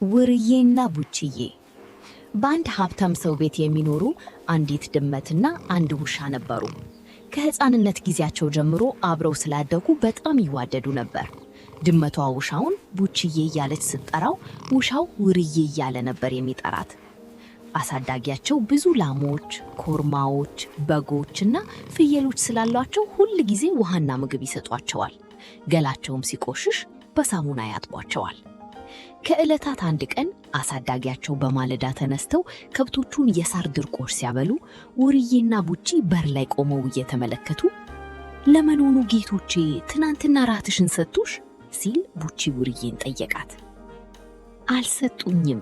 ውርዬና ቡችዬ በአንድ ሀብታም ሰው ቤት የሚኖሩ አንዲት ድመትና አንድ ውሻ ነበሩ። ከሕፃንነት ጊዜያቸው ጀምሮ አብረው ስላደጉ በጣም ይዋደዱ ነበር። ድመቷ ውሻውን ቡችዬ እያለች ስትጠራው፣ ውሻው ውርዬ እያለ ነበር የሚጠራት። አሳዳጊያቸው ብዙ ላሞች፣ ኮርማዎች፣ በጎችና ፍየሎች ስላሏቸው ሁል ጊዜ ውሃና ምግብ ይሰጧቸዋል። ገላቸውም ሲቆሽሽ በሳሙና ያጥቧቸዋል። ከዕለታት አንድ ቀን አሳዳጊያቸው በማለዳ ተነስተው ከብቶቹን የሳር ድርቆሽ ሲያበሉ ውርዬና ቡቺ በር ላይ ቆመው እየተመለከቱ "ለምን ሆኑ ጌቶቼ ትናንትና ራትሽን ሰጡሽ?" ሲል ቡቺ ውርዬን ጠየቃት። "አልሰጡኝም።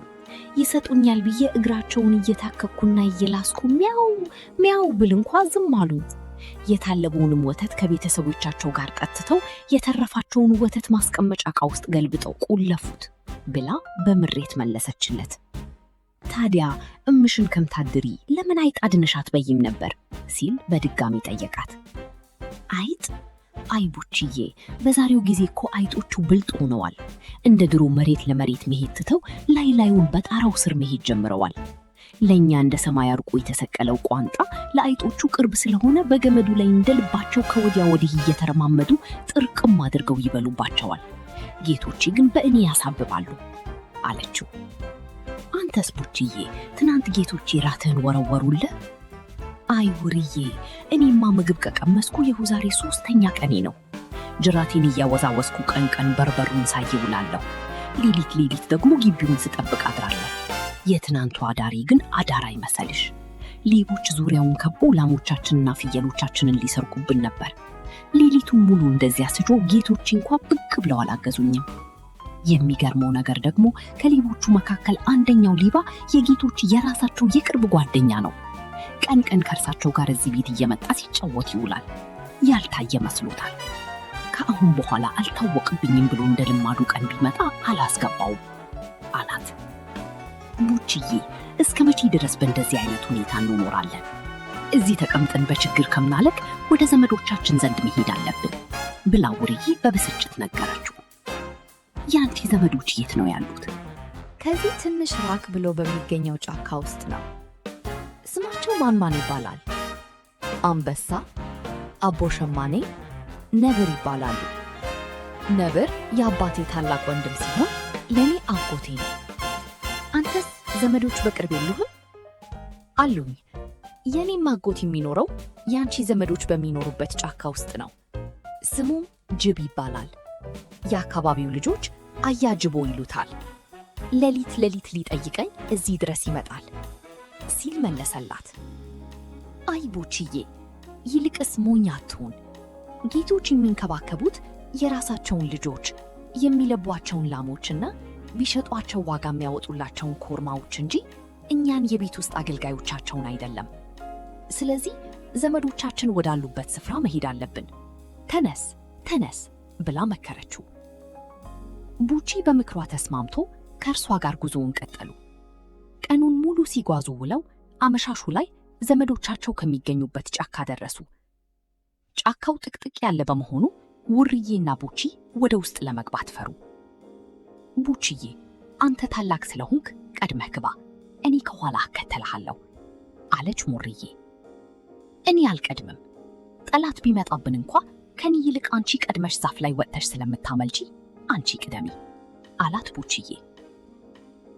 ይሰጡኛል ብዬ እግራቸውን እየታከኩና እየላስኩ ሚያው ሚያው ብል እንኳ ዝም አሉኝ። የታለበውንም ወተት ከቤተሰቦቻቸው ጋር ጠጥተው የተረፋቸውን ወተት ማስቀመጫ ዕቃ ውስጥ ገልብጠው ቆለፉት" ብላ በምሬት መለሰችለት። "ታዲያ እምሽን ከምታድሪ ለምን አይጥ አድነሽ አትበይም ነበር?" ሲል በድጋሚ ጠየቃት። "አይጥ? አይ ቡችዬ፣ በዛሬው ጊዜ እኮ አይጦቹ ብልጥ ሆነዋል። እንደ ድሮ መሬት ለመሬት መሄድ ትተው ላይ ላዩን በጣራው ስር መሄድ ጀምረዋል። ለኛ እንደ ሰማይ አርቆ የተሰቀለው ቋንጣ ለአይጦቹ ቅርብ ስለሆነ በገመዱ ላይ እንደልባቸው ከወዲያ ወዲህ እየተረማመዱ ጥርቅም አድርገው ይበሉባቸዋል። ጌቶቼ ግን በእኔ ያሳብባሉ" አለችው። "አንተስ ቡችዬ፣ ትናንት ጌቶቼ ራትህን ወረወሩልህ?" "አይ ውርዬ፣ እኔማ ምግብ ከቀመስኩ ይኸው ዛሬ 3ኛ ቀኔ ነው። ጅራቴን እያወዛወዝኩ ቀን ቀን በርበሩን ሳይ ውላለሁ። ሌሊት ሌሊት ደግሞ ግቢውን ስጠብቅ አድራለሁ። የትናንቱ አዳሪ ግን አዳር አይመሰልሽ። ሌቦች ዙሪያውን ከበው ላሞቻችንና ፍየሎቻችንን ሊሰርቁብን ነበር። ሌሊቱን ሙሉ እንደዚያ ስጆ ጌቶቼ እንኳ ብቅ ብለው አላገዙኝም። የሚገርመው ነገር ደግሞ ከሌቦቹ መካከል አንደኛው ሌባ የጌቶች የራሳቸው የቅርብ ጓደኛ ነው። ቀን ቀን ከእርሳቸው ጋር እዚህ ቤት እየመጣ ሲጫወት ይውላል። ያልታየ መስሎታል። ከአሁን በኋላ አልታወቅብኝም ብሎ እንደ ልማዱ ቀን ቢመጣ አላስገባውም" አላት። "ቡችዬ፣ እስከ መቼ ድረስ በእንደዚህ አይነት ሁኔታ እንኖራለን? እዚህ ተቀምጠን በችግር ከምናለቅ ወደ ዘመዶቻችን ዘንድ መሄድ አለብን" ብላ ውርዬ በብስጭት ነገረችው። "ያንቺ ዘመዶች የት ነው ያሉት?" "ከዚህ ትንሽ ራቅ ብሎ በሚገኘው ጫካ ውስጥ ነው። ስማቸው ማን ይባላል?" "አንበሳ፣ አቦ ሸማኔ፣ ነብር ይባላሉ። ነብር የአባቴ ታላቅ ወንድም ሲሆን ለኔ አጎቴ ነው። አንተስ ዘመዶች በቅርብ የሉህም?" "አሉኝ። የኔም አጎት የሚኖረው ያንቺ ዘመዶች በሚኖሩበት ጫካ ውስጥ ነው። ስሙም ጅብ ይባላል። የአካባቢው ልጆች አያጅቦ ይሉታል። ሌሊት ሌሊት ሊጠይቀኝ እዚህ ድረስ ይመጣል" ሲል መለሰላት። "አይ ቡችዬ፣ ይልቅስ ሞኝ አትሁን። ጌቶች የሚንከባከቡት የራሳቸውን ልጆች፣ የሚለቧቸውን ላሞችና ቢሸጧቸው ዋጋ የሚያወጡላቸውን ኮርማዎች እንጂ እኛን የቤት ውስጥ አገልጋዮቻቸውን አይደለም። ስለዚህ ዘመዶቻችን ወዳሉበት ስፍራ መሄድ አለብን። ተነስ ተነስ" ብላ መከረችው። ቡቺ በምክሯ ተስማምቶ ከእርሷ ጋር ጉዞውን ቀጠሉ። ቀኑን ሙሉ ሲጓዙ ውለው አመሻሹ ላይ ዘመዶቻቸው ከሚገኙበት ጫካ ደረሱ። ጫካው ጥቅጥቅ ያለ በመሆኑ ውርዬና ቡቺ ወደ ውስጥ ለመግባት ፈሩ። "ቡችዬ፣ አንተ ታላቅ ስለሆንክ ቀድመህ ግባ፣ እኔ ከኋላ እከተልሃለሁ" አለች ሙርዬ። "እኔ አልቀድምም። ጠላት ቢመጣብን እንኳ ከኔ ይልቅ አንቺ ቀድመሽ ዛፍ ላይ ወጥተሽ ስለምታመልጪ አንቺ ቅደሚ" አላት ቡችዬ።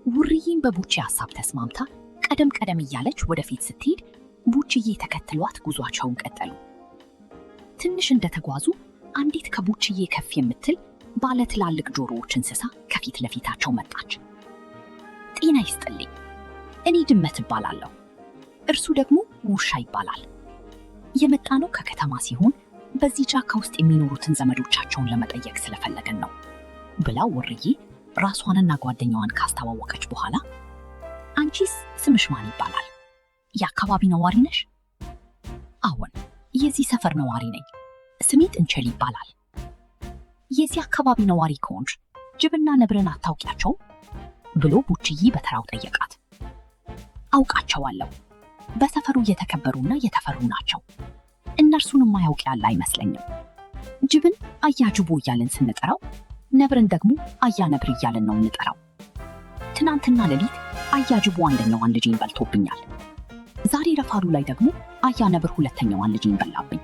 ውርዬም በቡቺ ሐሳብ ተስማምታ ቀደም ቀደም እያለች ወደፊት ስትሄድ ቡችዬ ተከትሏት ጉዟቸውን ቀጠሉ። ትንሽ እንደተጓዙ አንዲት ከቡችዬ ከፍ የምትል ባለ ትላልቅ ጆሮዎች እንስሳ ከፊት ለፊታቸው መጣች። "ጤና ይስጥልኝ፣ እኔ ድመት እባላለሁ፣ እርሱ ደግሞ ውሻ ይባላል። የመጣነው ከከተማ ሲሆን በዚህ ጫካ ውስጥ የሚኖሩትን ዘመዶቻቸውን ለመጠየቅ ስለፈለገን ነው" ብላ ውርዬ ራሷንና ጓደኛዋን ካስተዋወቀች በኋላ "አንቺስ ስምሽ ማን ይባላል? የአካባቢ ነዋሪ ነሽ?" "አዎን፣ የዚህ ሰፈር ነዋሪ ነኝ። ስሜ ጥንቸል ይባላል." "የዚህ አካባቢ ነዋሪ ከሆንሽ ጅብና ነብርን አታውቂያቸውም?" ብሎ ቡችዬ በተራው ጠየቃት። "አውቃቸዋለሁ። በሰፈሩ የተከበሩና የተፈሩ ናቸው። እነርሱን የማያውቅ ያለ አይመስለኝም። ጅብን አያጅቦ እያልን ስንጠራው፣ ነብርን ደግሞ አያ ነብር እያልን ነው እንጠራው። ትናንትና ሌሊት አያጅቡ አንደኛዋን ልጄን በልቶብኛል። ዛሬ ረፋዱ ላይ ደግሞ አያ ነብር ሁለተኛዋን ልጄን በላብኝ።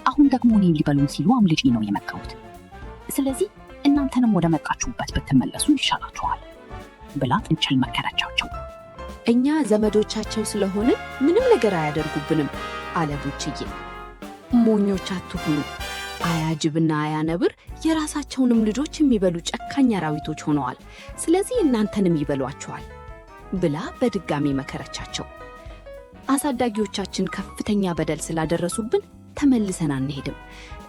አሁን ደግሞ እኔን ሊበሉኝ ሲሉ አምልጬ ነው የመጣሁት። ስለዚህ እናንተንም ወደ መጣችሁበት ብትመለሱ ይሻላችኋል ብላ ጥንቸል መከረቻቸው። እኛ ዘመዶቻቸው ስለሆነ ምንም ነገር አያደርጉብንም አለ ቡችዬ። ሞኞች አትሁኑ። አያጅብና አያነብር የራሳቸውንም ልጆች የሚበሉ ጨካኝ አራዊቶች ሆነዋል። ስለዚህ እናንተንም ይበሏቸዋል ብላ በድጋሚ መከረቻቸው። አሳዳጊዎቻችን ከፍተኛ በደል ስላደረሱብን ተመልሰን አንሄድም።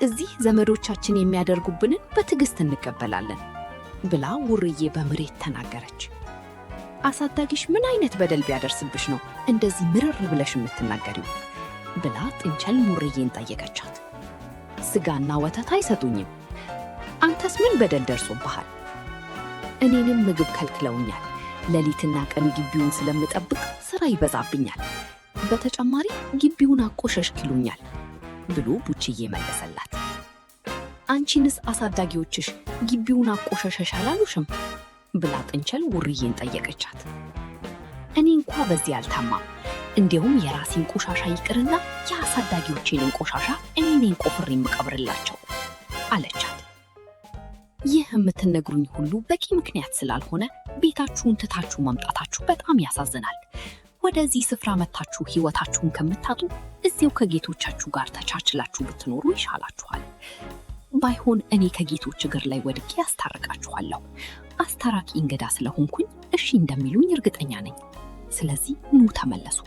እዚህ ዘመዶቻችን የሚያደርጉብንን በትዕግስት እንቀበላለን ብላ ውርዬ በምሬት ተናገረች። አሳዳጊሽ ምን አይነት በደል ቢያደርስብሽ ነው እንደዚህ ምርር ብለሽ የምትናገሪው? ብላ ጥንቸል ሙርዬን ጠየቀቻት። ስጋና ወተት አይሰጡኝም። አንተስ ምን በደል ደርሶብሃል? እኔንም ምግብ ከልክለውኛል። ሌሊትና ቀን ግቢውን ስለምጠብቅ ስራ ይበዛብኛል። በተጨማሪ ግቢውን አቆሸሽክሉኛል ብሎ ቡችዬ መለሰላት። አንቺንስ አሳዳጊዎችሽ ግቢውን አቆሸሸሽ አላሉሽም? ብላ ጥንቸል ውርዬን ጠየቀቻት። እኔ እንኳ በዚህ አልታማም። እንዲያውም የራሴን ቆሻሻ ይቅርና የአሳዳጊዎቼን ቆሻሻ እኔ ነኝ ቆፍሬ የምቀብርላቸው አለቻት። ይህ የምትነግሩኝ ሁሉ በቂ ምክንያት ስላልሆነ ቤታችሁን ትታችሁ መምጣታችሁ በጣም ያሳዝናል። ወደዚህ ስፍራ መታችሁ ህይወታችሁን ከምታጡ እዚያው ከጌቶቻችሁ ጋር ተቻችላችሁ ብትኖሩ ይሻላችኋል። ባይሆን እኔ ከጌቶች እግር ላይ ወድቄ አስታርቃችኋለሁ። አስታራቂ እንግዳ ስለሆንኩኝ እሺ እንደሚሉኝ እርግጠኛ ነኝ። ስለዚህ ኑ ተመለሱ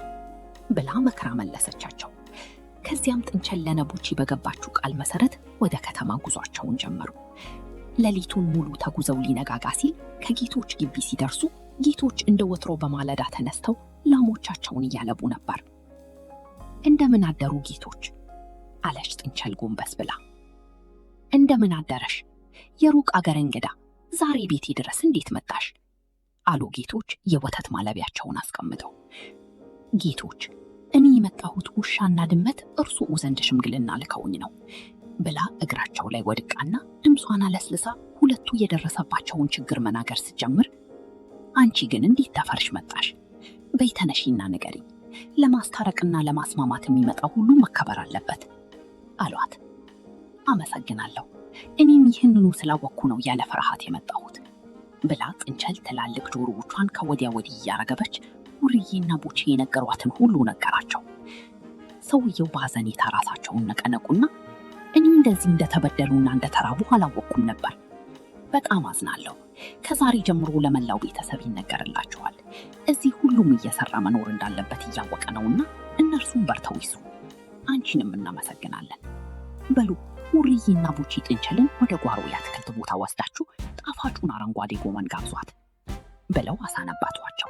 ብላ መክራ መለሰቻቸው። ከዚያም ጥንቸል ለነቦቺ በገባችው ቃል መሰረት ወደ ከተማ ጉዟቸውን ጀመሩ። ሌሊቱን ሙሉ ተጉዘው ሊነጋጋ ሲል ከጌቶች ግቢ ሲደርሱ ጌቶች እንደ ወትሮ በማለዳ ተነስተው ላሞቻቸውን እያለቡ ነበር። እንደምን አደሩ ጌቶች አለች ጥንቸል ጎንበስ ብላ። እንደምን አደረሽ የሩቅ አገር እንግዳ፣ ዛሬ ቤቴ ድረስ እንዴት መጣሽ? አሉ ጌቶች የወተት ማለቢያቸውን አስቀምጠው። ጌቶች እኔ የመጣሁት ውሻና ድመት እርሱኡ ዘንድ ሽምግልና ልከውኝ ነው ብላ እግራቸው ላይ ወድቃና ድምጿን አለስልሳ ሁለቱ የደረሰባቸውን ችግር መናገር ስትጀምር፣ አንቺ ግን እንዴት ተፈርሽ መጣሽ? በይ ተነሺና ንገሪኝ። ለማስታረቅና ለማስማማት የሚመጣው ሁሉ መከበር አለበት አሏት። አመሰግናለሁ። እኔም ይህንኑ ስላወቅኩ ነው ያለ ፍርሃት የመጣሁት ብላ ጥንቸል ትላልቅ ጆሮዎቿን ከወዲያ ወዲህ እያረገበች ውርዬና ቡቼ የነገሯትን ሁሉ ነገራቸው። ሰውየው በሐዘኔታ ራሳቸውን ነቀነቁና እኔ እንደዚህ እንደተበደሉና እንደተራቡ አላወቅኩም ነበር። በጣም አዝናለሁ። ከዛሬ ጀምሮ ለመላው ቤተሰብ ይነገርላቸዋል። እዚህ ሁሉም እየሰራ መኖር እንዳለበት እያወቀ ነውና እነርሱም በርተው ይስሩ። አንቺንም እናመሰግናለን። በሉ ውርዬና ቡቼ ጥንቸልን ወደ ጓሮ የአትክልት ቦታ ወስዳችሁ ጣፋጩን አረንጓዴ ጎመን ጋብዟት ብለው አሳነባቷቸው።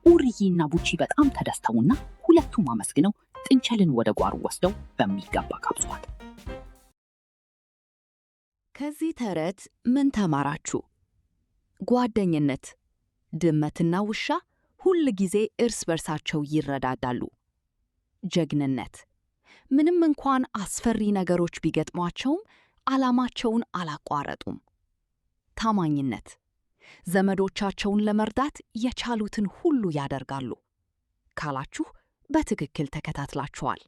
ውርዬና ቡቼ በጣም ተደስተውና ሁለቱም አመስግነው ጥንቸልን ወደ ጓሮ ወስደው በሚገባ ጋብዟት። ከዚህ ተረት ምን ተማራችሁ? ጓደኝነት። ድመትና ውሻ ሁል ጊዜ እርስ በርሳቸው ይረዳዳሉ። ጀግንነት። ምንም እንኳን አስፈሪ ነገሮች ቢገጥሟቸውም ዓላማቸውን አላቋረጡም። ታማኝነት። ዘመዶቻቸውን ለመርዳት የቻሉትን ሁሉ ያደርጋሉ ካላችሁ በትክክል ተከታትላችኋል።